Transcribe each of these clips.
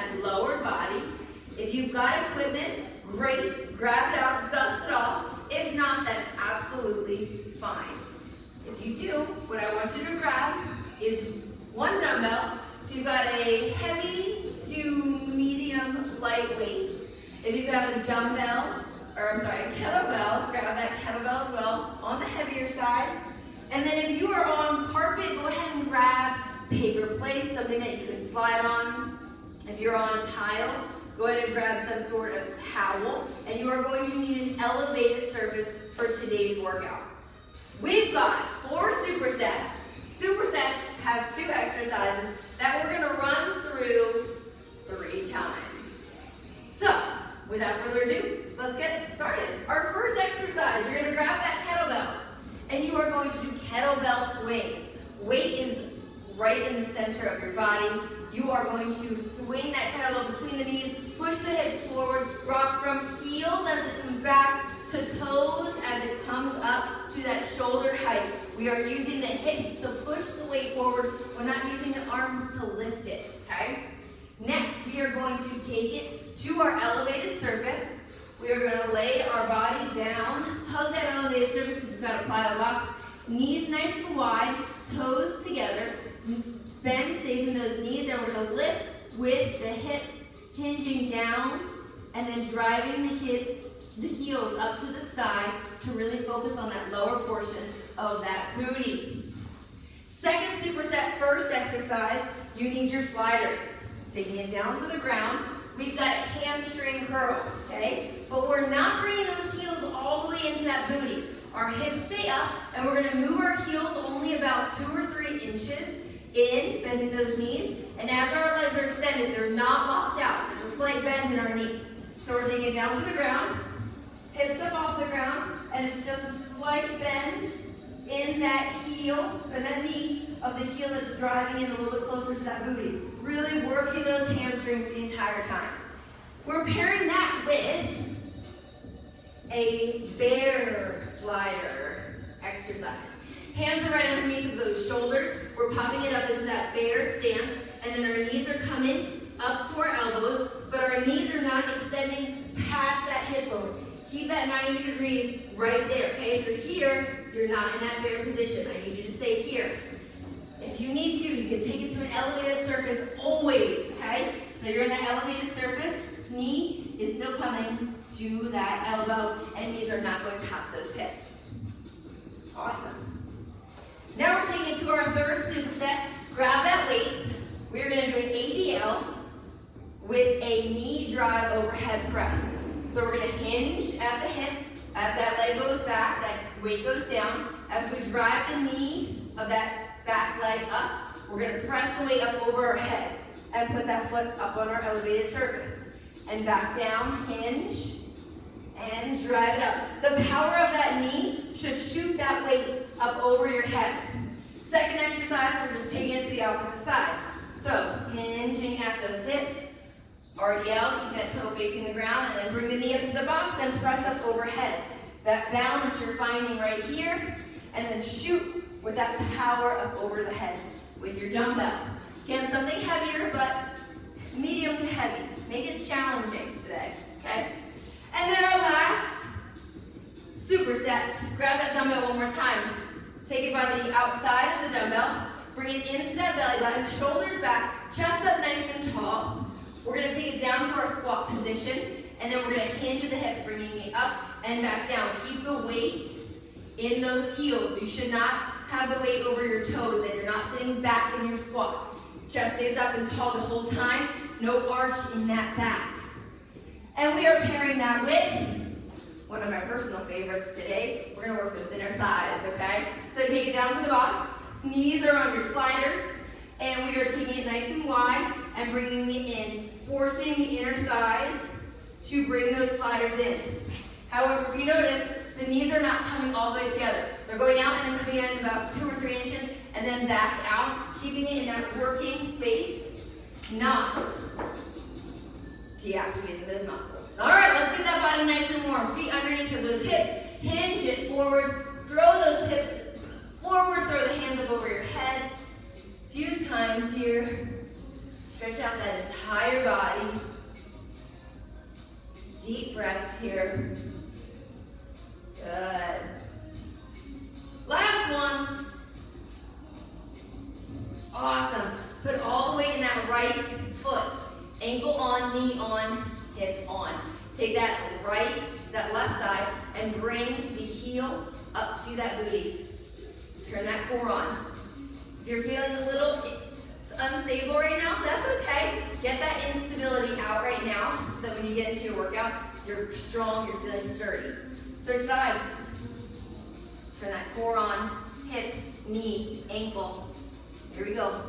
that lower body. If you've got equipment, great, grab it out, dust it off. If not, that's absolutely fine. If you do, what I want you to grab is one dumbbell. If you've got a heavy to medium light weight, if you have a kettlebell, grab that kettlebell as well on the heavier side. And then if you are on carpet, go ahead and grab paper plates, something that you can slide on. If you're on tile, go ahead and grab some sort of towel. And you are going to need an elevated surface for today's workout. We've got 4 supersets. Supersets have 2 exercises that we're going to run through 3 times. So, without further ado, let's get started. Our first exercise, you're going to grab that kettlebell, and you are going to do kettlebell swings. Weight is right in the center of your body. You are going to swing that kettlebell between the knees, push the hips forward, rock from heels as it comes back to toes as it comes up to that shoulder height. We are using the hips to push the weight forward. We're not using the arms to lift it, okay? Next, we are going to take it to our elevated surface. We are going to lay our body down, hug that elevated surface if you've got a plyo box. Knees nice and wide, toes together. Bend stays in those knees, and we're going to lift with the hips hinging down and then driving the heels up to the side to really focus on that lower portion of that booty. Second superset, first exercise, you need your sliders. Taking it down to the ground. We've got a hamstring curl, okay? But we're not bringing those heels all the way into that booty. Our hips stay up, and we're going to move our heels only about 2 or 3 inches in, bending those knees. And as our legs are extended, they're not locked out. There's a slight bend in our knee. So we're taking it down to the ground, hips up off the ground, and it's just a slight bend in that heel, or that knee of the heel that's driving in a little bit closer to that booty. Really working those hamstrings the entire time. We're pairing that with a bear slider exercise. Hands are right underneath of those shoulders. We're popping it up into that bear stance, and then our knees are coming up to our elbows, but our knees are not extending past that hip bone. Keep that 90 degrees right there, okay? If you're here, you're not in that bear position. I need you to stay here. If you need to, you can take it to an elevated surface always, okay? So you're in that elevated surface, knee is still coming to that elbow, and knees are not going past those hips. Awesome. Now we're taking it to our third superset. Grab that weight. We're going to do an ADL with a knee drive overhead press. So we're going to hinge at the hip. As that leg goes back, that weight goes down. As we drive the knee of that back leg up, we're going to press the weight up over our head and put that foot up on our elevated surface. And back down, hinge, and drive it up. The power of that knee should shoot that weight up over your head. Second exercise, we're just taking it to the opposite side. So, hinging at those hips, RDL, keep that toe facing the ground, and then bring the knee up to the box and press up overhead. That balance you're finding right here, and then shoot with that power up over the head with your dumbbell. Again, something heavier, but medium to heavy. Make it challenging today, okay? And then our last superset. Grab that dumbbell one more time. Take it by the outside of the dumbbell. Bring it into that belly button, shoulders back, chest up nice and tall. We're going to take it down to our squat position, and then we're going to hinge at the hips, bringing it up and back down. Keep the weight in those heels. You should not have the weight over your toes, and you're not sitting back in your squat. Chest stays up and tall the whole time. No arch in that back. And we are pairing that with one of my personal favorites today. We're going to work those inner thighs, okay? So take it down to the box. Knees are on your sliders. And we are taking it nice and wide and bringing it in, forcing the inner thighs to bring those sliders in. However, if you notice, the knees are not coming all the way together. They're going out and then coming in about 2 or 3 inches and then back out, keeping it in that working space, not deactivating those muscles. All right, let's get that body nice and warm. Feet underneath of those hips. Hinge it forward. Throw those hips forward. Throw the hands up over your head. A few times here. Stretch out that entire body. Deep breaths here. Good. Last one. Awesome. Put all the weight in that right foot. Ankle on, knee on, hip on. Take that left side, and bring the heel up to that booty. Turn that core on. If you're feeling a little unstable right now, that's okay. Get that instability out right now so that when you get into your workout, you're strong, you're feeling sturdy. Switch sides. Turn that core on, hip, knee, ankle. Here we go.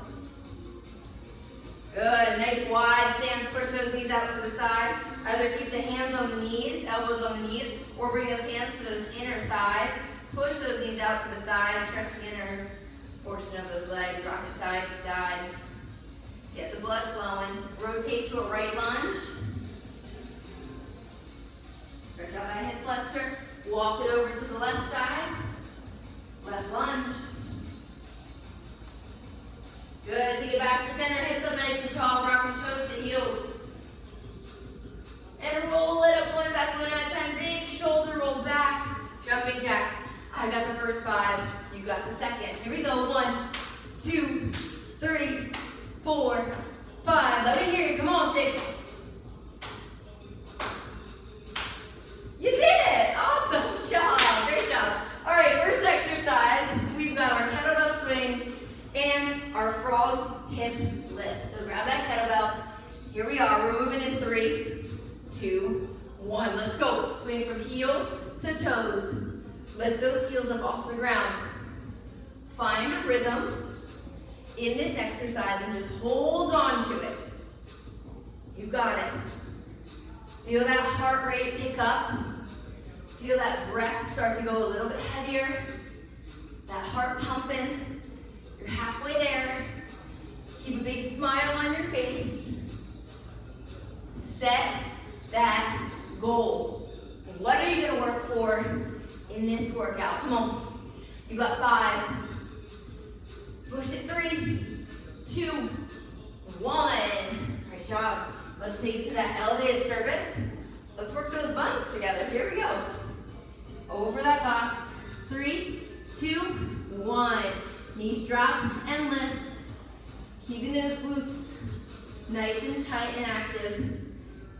Good, nice wide stance. Push those knees out to the side. Either keep the hands on the knees, elbows on the knees, or bring those hands to those inner thighs. Push those knees out to the side, stretch the inner portion of those legs, rock it side to side. Get the blood flowing. Rotate to a right lunge. Stretch out that hip flexor. Walk it over to the left side. Left lunge. Good. Take it back to center. Hips up nice and tall. Rocking toes to heels. And roll it up, one back, one at a time. Big shoulder roll back. Jumping jack. I got the first 5. You got the second. Here we go. 1, 2, 3, 4, 5. Let me hear you. Come on, 6. You did it. Awesome job. Great job. All right, first exercise. We've got our kettlebell swings and our frog hip lift. So grab that kettlebell. Here we are. We're moving in 3, 2, 1. Let's go. Swing from heels to toes. Lift those heels up off the ground. Find a rhythm in this exercise and just hold on to it. You got it. Feel that heart rate pick up. Feel that breath start to go a little bit heavier. That heart pumping. You're halfway there. Keep a big smile on your face. Set that goal. What are you going to work for in this workout? Come on. You got 5. Push it. 3, 2, 1. Great job. Let's take it to that elevated service. Let's work those buns together. Here we go. Over that box. 3, 2, 1. Knees drop and lift. Keeping those glutes nice and tight and active.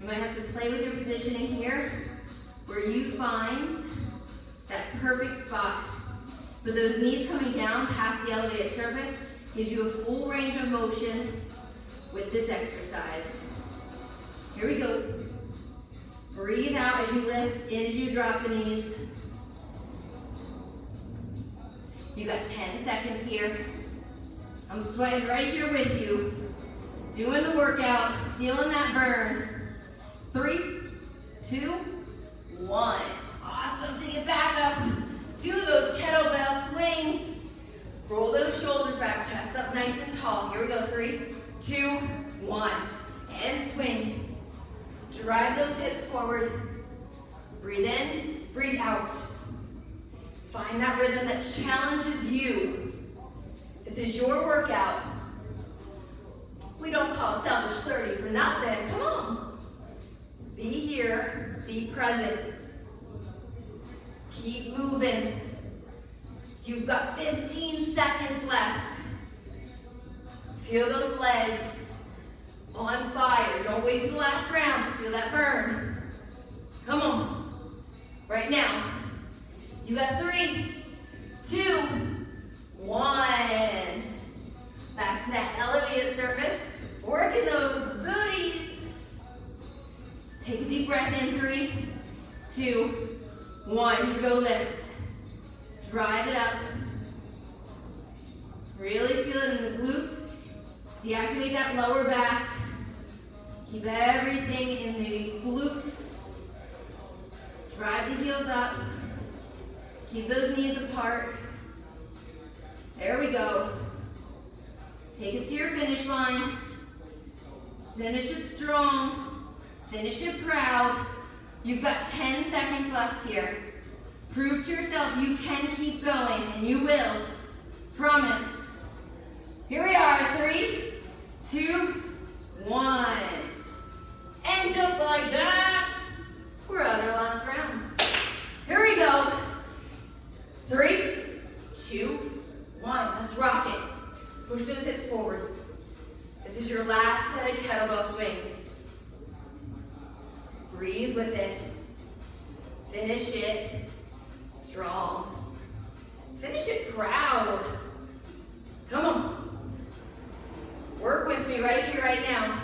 You might have to play with your positioning here where you find that perfect spot. But those knees coming down past the elevated surface gives you a full range of motion with this exercise. Here we go. Breathe out as you lift, in as you drop the knees. You got 10 seconds here. I'm sweating right here with you. Doing the workout, feeling that burn. 3, 2, 1. Awesome. Take it back up. 2 of those kettlebell swings. Roll those shoulders back, chest up nice and tall. Here we go. 3, 2, 1. And swing. Drive those hips forward. Breathe in, breathe out. Find that rhythm that challenges you. This is your workout. We don't call it Selfish 30 for nothing. Come on. Be here, be present. Keep moving. You've got 15 seconds left. Feel those legs on fire. Don't wait till the last round to feel that burn. Come on. Right now. You got 3, 2, 1. Back to that elevated surface. Working those booties. Take a deep breath in. 3, 2, 1. Here we go, lift. Drive it up. Really feel it in the glutes. Deactivate that lower back. Keep everything in the glutes. Drive the heels up. Keep those knees apart. There we go. Take it to your finish line. Finish it strong. Finish it proud. You've got 10 seconds left here. Prove to yourself you can keep going, and you will. Promise. Here we are. 3, 2, 1. And just like that, we're at our last round. Here we go. 3, 2, 1. Let's rock it. Push those hips forward. This is your last set of kettlebell swings. Breathe with it. Finish it strong. Finish it proud. Come on. Work with me right here, right now.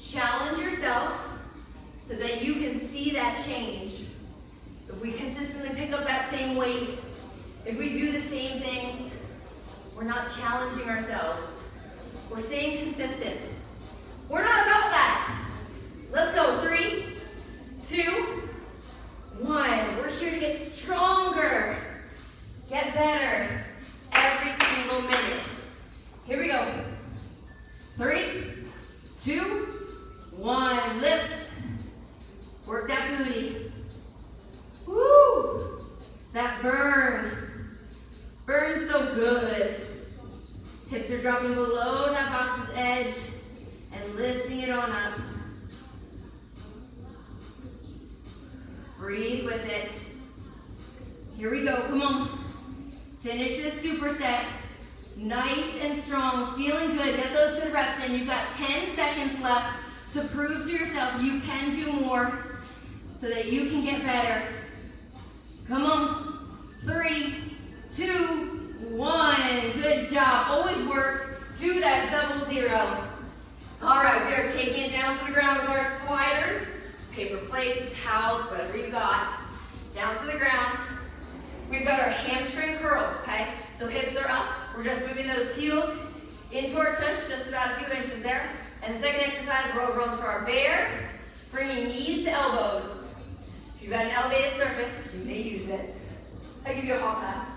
Challenge yourself so that you can see that change. If we consistently pick up that same weight, if we do the same things, we're not challenging ourselves. We're staying consistent. We're not about that. Let's go. 3, 2, 1. We're here to get stronger, get better every single minute. Here we go. 3, 2, 1. Lift. Work that booty. Woo! That burn. Burns so good. Hips are dropping below that box's edge and lifting it on up. Breathe with it. Here we go. Come on. Finish this superset. Nice and strong. Feeling good. Get those good reps in. You've got 10 seconds left to prove to yourself you can do more so that you can get better. Come on. 3, 2, 1. Good job. Always work to that double zero. All right, we are taking it down to the ground with our sliders, paper plates, towels, whatever you got. Down to the ground. We've got our hamstring curls, okay? So hips are up. We're just moving those heels into our tush, just about a few inches there. And the second exercise, we're over onto our bear, bringing knees to elbows. If you've got an elevated surface, you may use it. I give you a hall pass.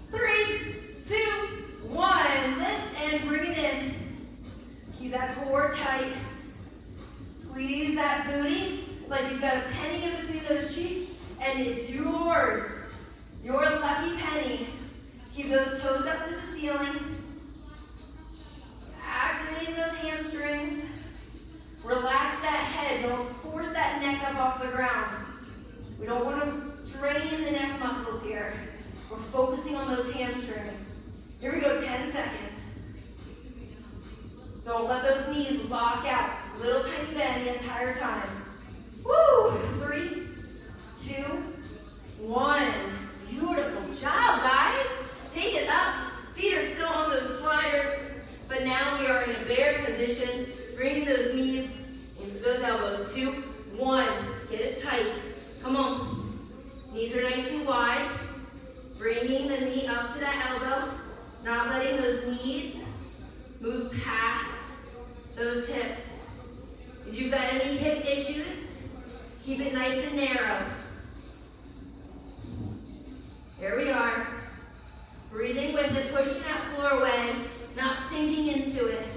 3, 2, 1. Lift and bring it in. Keep that core tight. Squeeze that booty like you've got a penny in between those cheeks, and it's yours. Your lucky penny. Keep those toes up to the ceiling. Activating those hamstrings. Relax that head. Don't force that neck up off the ground. We don't want to strain the neck muscles here. We're focusing on those hamstrings. Here we go, 10 seconds. Don't let those knees lock out. Little tiny bend the entire time. Woo! 3, 2, 1. Beautiful job, guys. Take it up. Feet are still on those sliders, but now we are in a bear position, bringing those knees into those elbows. 2, 1. Get it tight. Come on. Knees are nice and wide. Bringing the knee up to that elbow. Not letting those knees move past those hips. If you've got any hip issues, keep it nice and narrow. Here we are. Breathing with it, pushing that floor away, not sinking into it.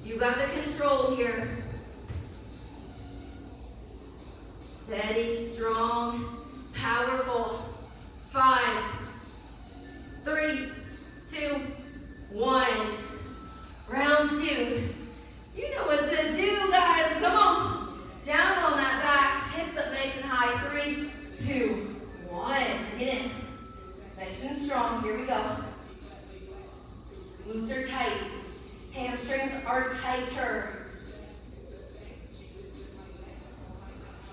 You got the control here. Steady, strong, powerful. 5, 3, 2, 1. Round 2. You know what to do, guys. Come on. Down on that back. Hips up nice and high. 3, 2, 1. Bring it in. Nice and strong. Here we go. Glutes are tight. Hamstrings are tighter.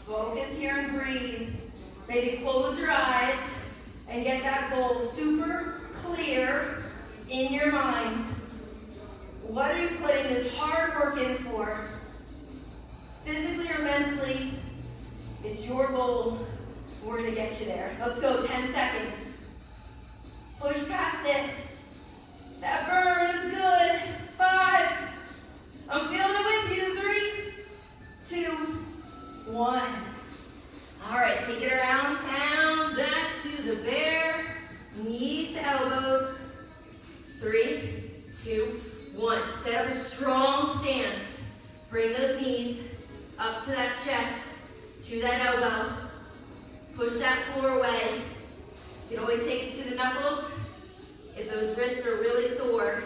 Focus here and breathe. Maybe close your eyes and get that goal super clear in your mind. What are you putting this hard work in for? Physically or mentally, it's your goal. We're going to get you there. Let's go, 10 seconds. Push past it. That burn is good. 5. I'm feeling it with you. 3, 2, 1. All right, take it around town, back to the bear. Knees to elbows. 3, 2, 1. Set up a strong stance. Bring those knees up to that chest, to that elbow. Push that floor away. You can always take it to the knuckles if those wrists are really sore.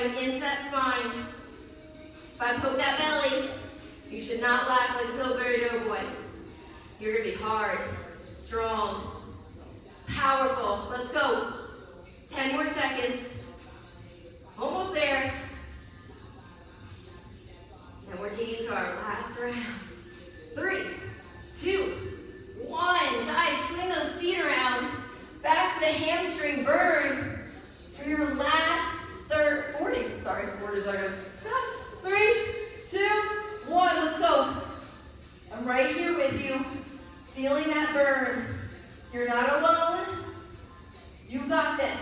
driving into that spine. If I poke that belly, you should not laugh like Pillsbury Doughboy. You're going to be hard, strong, powerful. Let's go. 10 more seconds. Almost there. And we're taking to our last round. 3, 2, 1. Guys, swing those feet around. Back to the hamstring burn for your last 40 seconds. 3, 2, 1. Let's go. I'm right here with you, feeling that burn. You're not alone. You got this.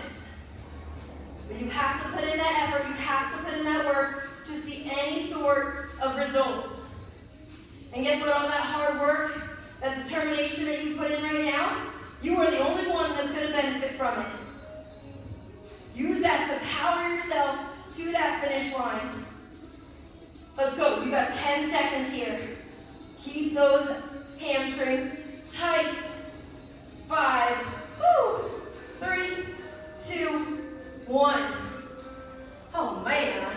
But you have to put in that effort. You have to put in that work to see any sort of results. And guess what? All that hard work, that determination that you put in right now, you are the only one that's going to benefit from it. Use that to power yourself to that finish line. Let's go. You got 10 seconds here. Keep those hamstrings tight. 5, 3, 2, 1. Oh man.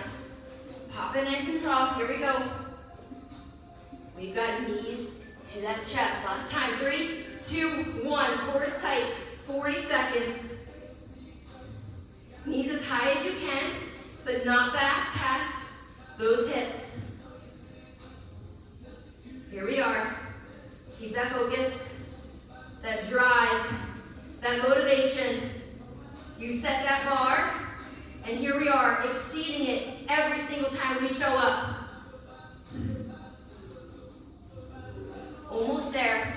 Pop it nice and tall. Here we go. We've got knees to that chest. Last time. 3, 2, 1. Core is tight. 40 seconds. Knees as high as you can, but not back past those hips. Here we are. Keep that focus, that drive, that motivation. You set that bar, and here we are, exceeding it every single time we show up. Almost there.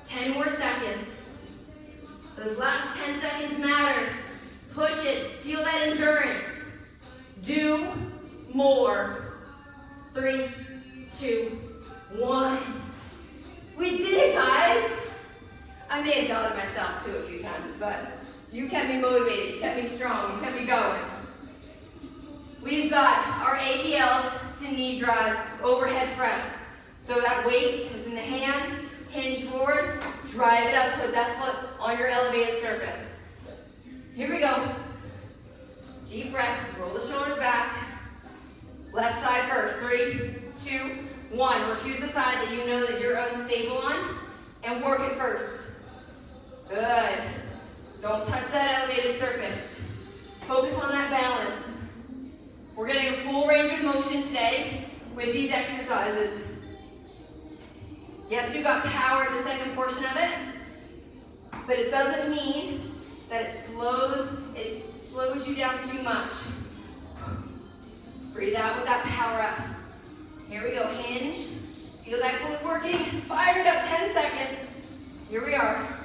10 more seconds. Those last 10 seconds matter. Push it. Feel that endurance. Do more. 3, 2, 1. We did it, guys. I may have doubted myself too a few times, but you kept me motivated. You kept me strong. You kept me going. We've got our ADLs to knee drive, overhead press. So that weight is in the hand, hinge forward, drive it up, put that foot on your elevated surface. Here we go. Deep breath, roll the shoulders back. Left side first. 3, 2, 1. We'll choose the side that you know that you're unstable on and work it first. Good. Don't touch that elevated surface. Focus on that balance. We're getting a full range of motion today with these exercises. Yes, you got power in the second portion of it, but it doesn't mean that it slows you down too much. Breathe out with that power up. Here we go, hinge. Feel that glute working. Fire it up, 10 seconds. Here we are.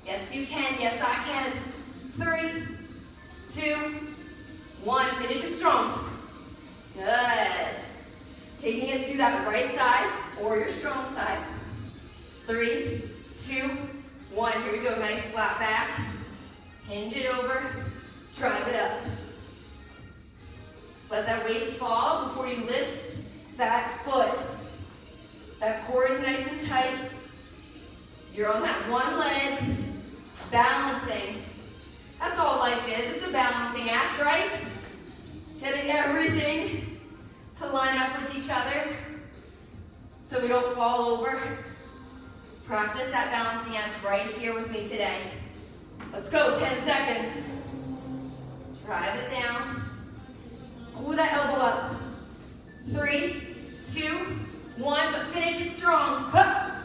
Yes, you can. Yes, I can. 3, 2, 1. Finish it strong. Good. Taking it to that right side or your strong side. 3, 2, 1. Here we go. Nice flat back. Hinge it over. Drive it up. Let that weight fall before you lift that foot. That core is nice and tight. You're on that one leg, balancing. That's all life is. It's a balancing act, right? Getting everything to line up with each other so we don't fall over. Practice that balancing act right here with me today. Let's go, 10 seconds. Drive it down. Pull that elbow up. 3, 2, 1, but finish it strong. Hup.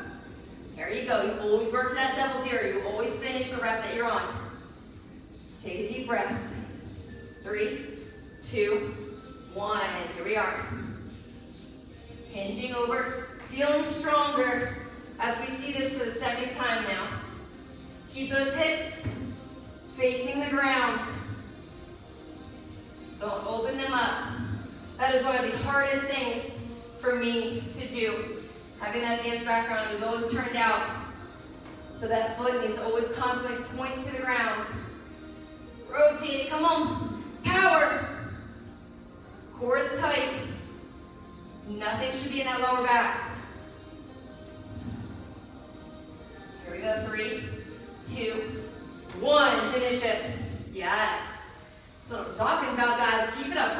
There you go. You always work to that double zero. You always finish the rep that you're on. Take a deep breath. 3, 2, 1. Here we are. Hinging over. Feeling stronger as we see this for the second time now. Keep those hips facing the ground. Don't open them up. That is one of the hardest things for me to do. Having that dance background, it was always turned out so that foot needs to always constantly point to the ground. Rotate it, come on. Power. Core is tight. Nothing should be in that lower back. Here we go, 3, 2, 1. Finish it. Yes. That's what I'm talking about, guys. Keep it up.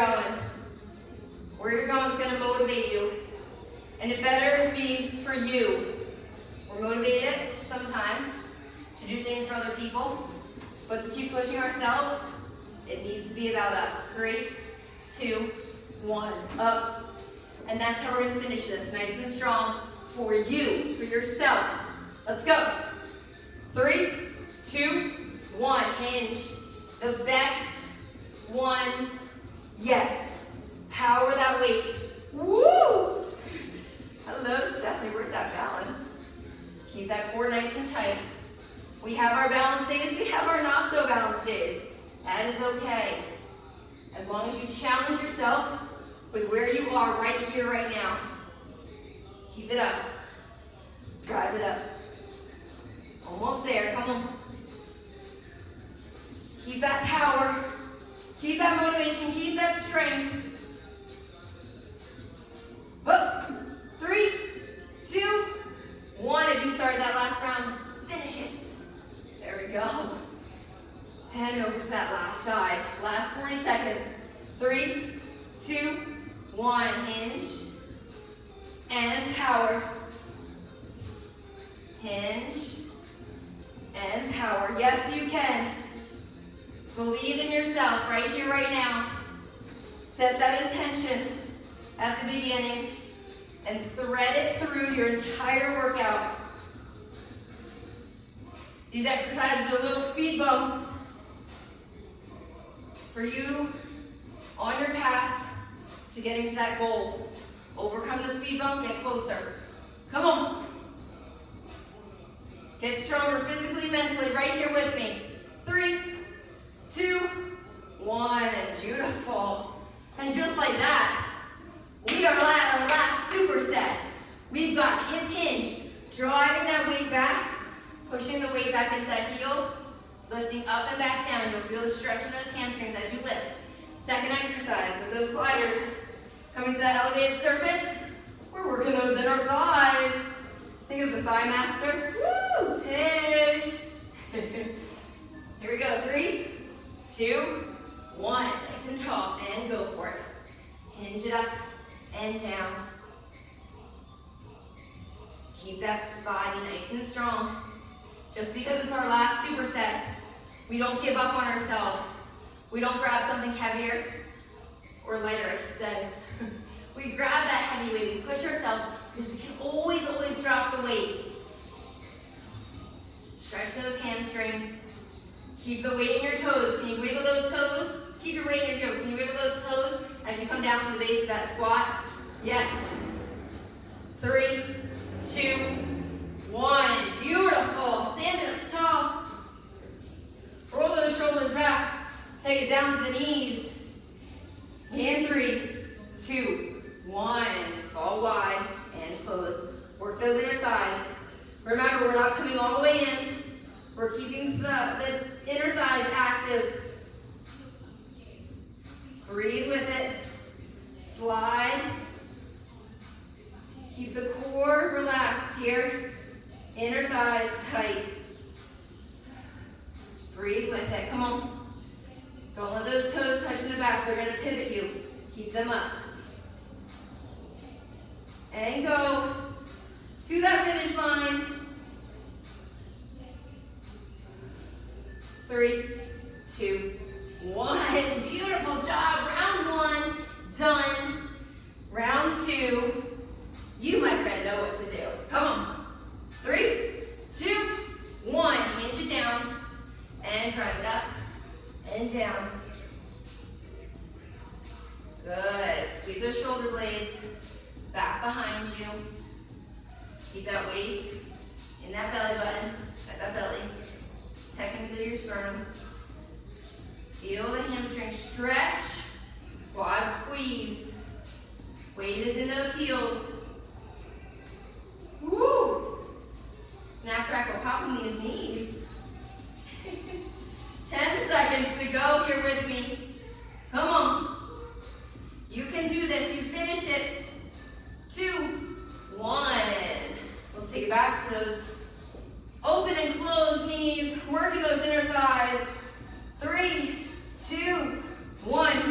going. Where you're going is going to motivate you. And it better be for you. We're motivated sometimes to do things for other people, but to keep pushing ourselves, it needs to be about us. 3, 2, 1, up. And that's how we're going to finish this, nice and strong for you, for yourself. Let's go. 3, 2, 1, hinge. The best ones yet. Power that weight. Woo! Hello, Stephanie, where's that balance? Keep that core nice and tight. We have our balance days, we have our not so balance days. That is okay. As long as you challenge yourself with where you are right here, right now. Keep it up. Drive it up. Almost there, come on. Keep that power. Keep that motivation, keep that strength. Up. 3, 2, 1. If you started that last round, finish it. There we go. And over to that last side. Last 40 seconds. 3, 2, 1. Hinge. And power. Hinge. And power. Yes, you can. Believe in yourself right here, right now. Set that intention at the beginning and thread it through your entire workout. These exercises are little speed bumps for you on your path to getting to that goal. Overcome the speed bump, get closer. Come on. Get stronger physically, mentally, right here with me. 3, 2, 1, beautiful. And just like that, we are at our last superset. We've got hip hinge, driving that weight back, pushing the weight back into that heel, lifting up and back down. You'll feel the stretch in those hamstrings as you lift. Second exercise with those sliders. Coming to that elevated surface, we're working those inner thighs. Think of the thigh master. Woo! Hey! Here we go. 3, 2, 1. Nice and tall, and go for it. Hinge it up and down. Keep that body nice and strong. Just because it's our last superset, we don't give up on ourselves. We don't grab something heavier, or lighter, I should say. We grab that heavy weight, we push ourselves, because we can always drop the weight. Stretch those hamstrings. Keep the weight in your toes. Can you wiggle those toes? Keep your weight in your toes. Can you wiggle those toes as you come down to the base of that squat? Yes. 3, 2, 1. Beautiful. Stand up tall. Roll those shoulders back. Take it down to the knees. And 3, 2, 1. Fall wide and close. Work those inner thighs. Remember, we're not coming all the way in. We're keeping the inner thighs active. Breathe with it. Slide. Keep the core relaxed here. Inner thighs tight. Breathe with it. Come on. Don't let those toes touch in the back. They're going to pivot you. Keep them up. And go to that finish line. 3, 2, 1. Beautiful job. Round 1 done. Round 2. You, my friend, know what to do. Come on. 3, 2, 1. Hinge it down and drive it up and down. Good. Squeeze those shoulder blades back behind you. Keep that weight in that belly button, at that belly. Technically your sternum. Feel the hamstring stretch, quad squeeze. Weight is in those heels. Woo! Snap, crackle, pop in these knees. 10 seconds to go here with me. Come on. You can do this. You finish it. 2, 1. Let's take it back to those open and closed knees. Working those inner thighs. 3, 2, 1.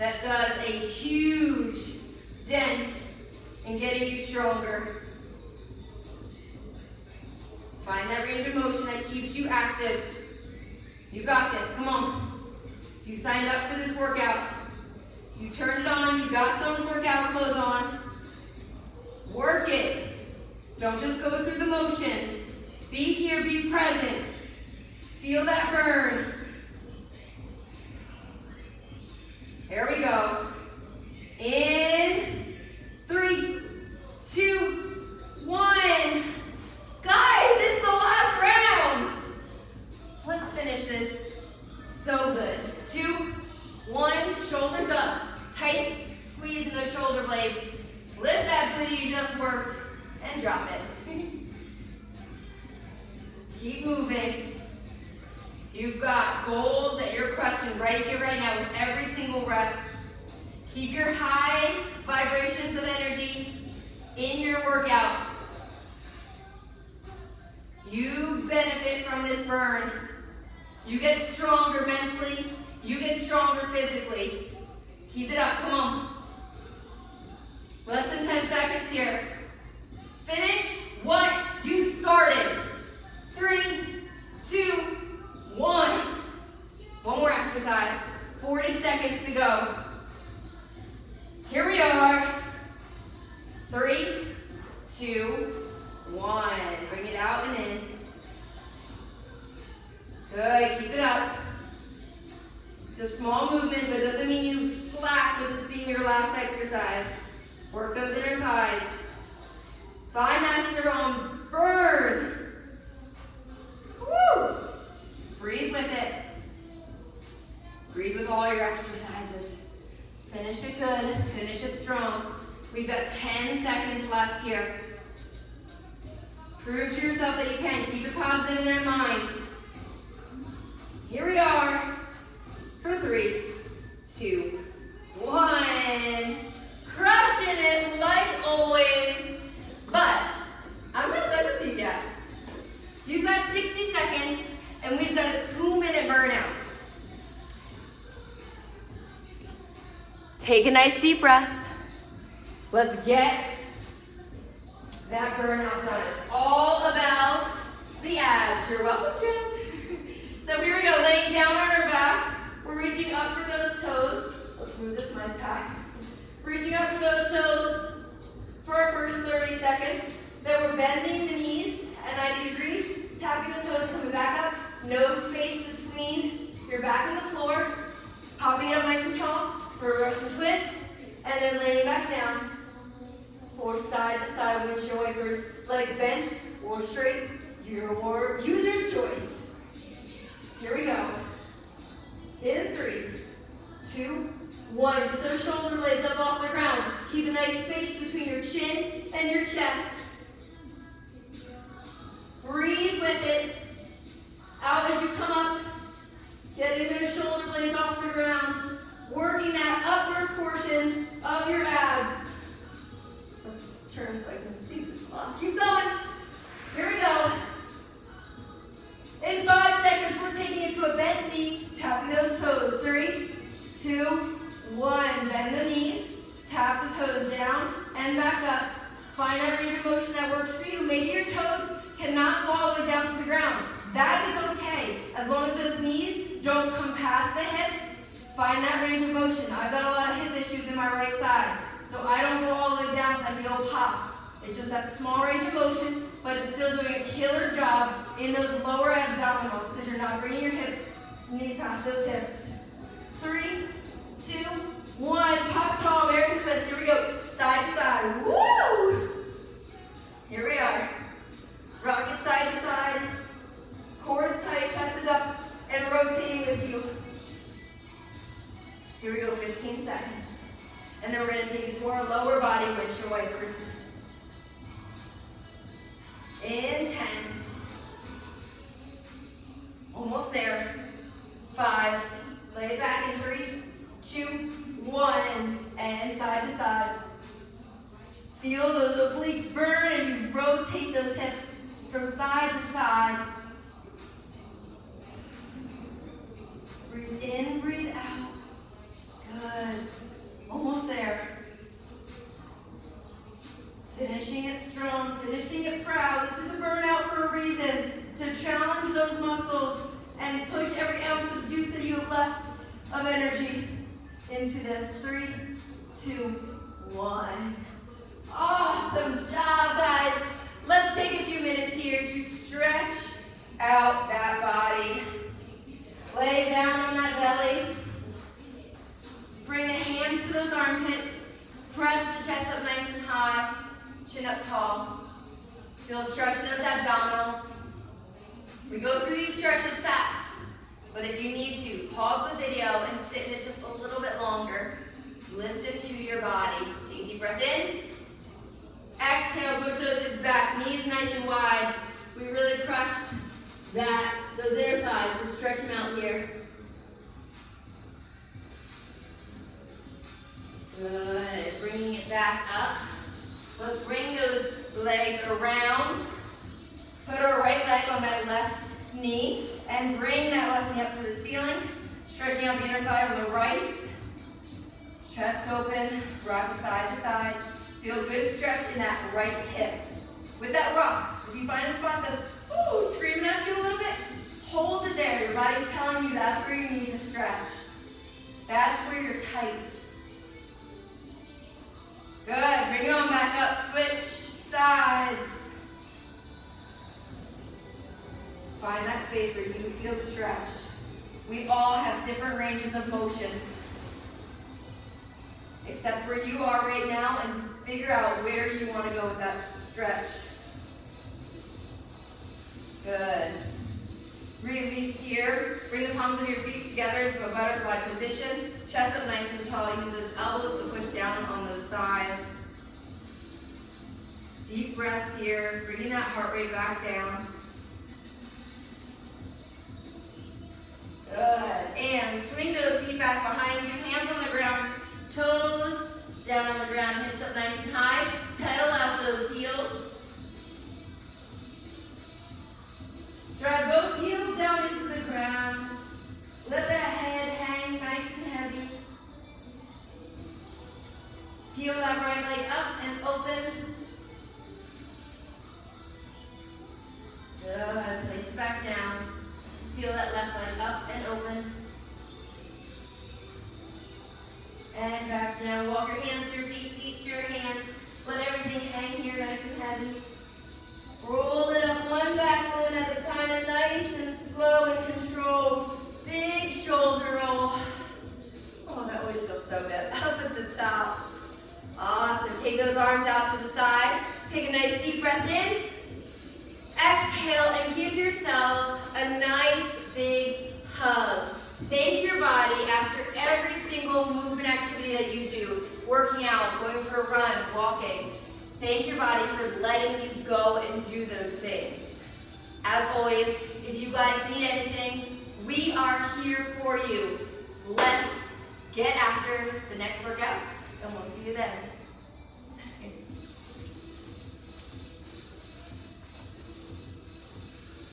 that does a huge dent in getting you stronger. Find that range of motion that keeps you active. You got this, come on. You signed up for this workout. You turned it on, you got those workout clothes on. Work it. Don't just go through the motions. Be here, be present. Feel that burn. Here we go. In 3, 2, 1. Guys, it's the last round. Let's finish this. So good. 2, 1, shoulders up. Tight squeeze in those shoulder blades. Lift that booty you just worked and drop it. Keep moving. You've got goals that you're crushing right here, right now with every single rep. Keep your high vibrations of energy in your workout. You benefit from this burn. You get stronger mentally. You get stronger physically. Keep it up, come on. Less than 10 seconds here. Finish what you started. 3, 2, 1. One more exercise. 40 seconds to go. Here we are. 3, 2, 1. Bring it out and in. Good, keep it up. It's a small movement, but it doesn't mean you slack with this being your last exercise. Work those inner thighs. Thigh master on burn. Woo! Breathe with it. Breathe with all your exercises. Finish it good. Finish it strong. We've got 10 seconds left here. Prove to yourself that you can. Keep it positive in that mind. Here we are for 3, 2, 1. Crushing it like always. But I'm not done with you yet. You've got 60 seconds and we've got a 2-minute burnout. Take a nice deep breath. Let's get that burnout done. It's all about the abs. You're welcome, Jen. So here we go, laying down on our back. We're reaching up for those toes. Let's move this mic back. Reaching up for those toes for our first 30 seconds. Then we're bending the knees at 90 degrees, tapping the toes, coming back up. No space between your back and the floor. Popping it up nice and tall for a Russian twist. And then laying back down for side to side windshield wipers. Legs bent or straight, your user's choice. Here we go. In 3, 2, 1. Get those shoulder blades up off the ground. Keep a nice space between your chin and your chest. Breathe with it. Out as you come up. Getting those shoulder blades off the ground. Working that upper portion of your abs. Let's turn so I can see this clock. Keep going. Here we go. In 5 seconds, we're taking it to a bent knee, tapping those toes. 3, 2, 1. Bend the knees, tap the toes down and back up. Find that range of motion that works for you. Maybe your toes cannot go all the way down to the ground. That is okay, as long as those knees don't come past the hips. Find that range of motion. I've got a lot of hip issues in my right side, so I don't go all the way down so I can go pop. It's just that small range of motion, but it's still doing a killer job in those lower abdominals because you're not bringing your hips, knees past those hips. 3, 2, 1. Pop tall, American twist. Here we go. Side to side. Woo! Here we are. Rock it side to side. Core is tight, chest is up, and rotating with you. Here we go, 15 seconds. And then we're going to take it to our lower body windshield wipers. In 10. Almost there. 5. Lay it back in 3, 2, 1. And side to side. Feel those obliques burn as you rotate those hips from side to side. Breathe in, breathe out. Good. into this. 3, 2, 1. Awesome job, guys. Let's take a few minutes here to stretch out that body. Lay down on that belly. Bring the hands to those armpits. Press the chest up nice and high. Chin up tall. Feel a stretch in those abdominals. We go through these stretches fast, but if you need to, pause the video and sit in it just a little bit longer. Listen to your body. Take a deep breath in. Exhale, push those hips back, knees nice and wide. We really crushed those inner thighs, so stretch them out here. Good, bringing it back up. Let's bring those legs around. Put our right leg on that left knee and bring that left knee up to the ceiling. Stretching out the inner thigh on the right. Chest open, rock side to side. Feel a good stretch in that right hip. With that rock, if you find a spot that's screaming at you a little bit, hold it there. Your body's telling you that's where you need to stretch. That's where you're tight. Good, bring it on back up, switch sides. Find that space where you feel the stretch. We all have different ranges of motion. Accept where you are right now and figure out where you want to go with that stretch. Good. Release here. Bring the palms of your feet together into a butterfly position. Chest up nice and tall. Use those elbows to push down on those thighs. Deep breaths here. Bringing that heart rate back down. Good. And swing those feet back behind you. Hands on the ground. Toes down on the ground. Hips up nice and high. Pedal out those heels. Drive both heels down into the ground. Let that head hang nice and heavy. Peel that right leg up and open. Good. Place it back down. Peel that left leg up and open. And back down. Walk your hands to your feet, feet to your hands. Let everything hang here nice and heavy. Roll it up one backbone at a time, nice and slow and controlled. Big shoulder roll. Oh, that always feels so good. Up at the top. Awesome. Take those arms out to the side. Take a nice deep breath in. Exhale and give yourself a nice big hug. Thank your body after every single movement activity that you do. Working out, going for a run, walking. Thank your body for letting you go and do those things. As always, if you guys need anything, we are here for you. Let's get after the next workout, and we'll see you then.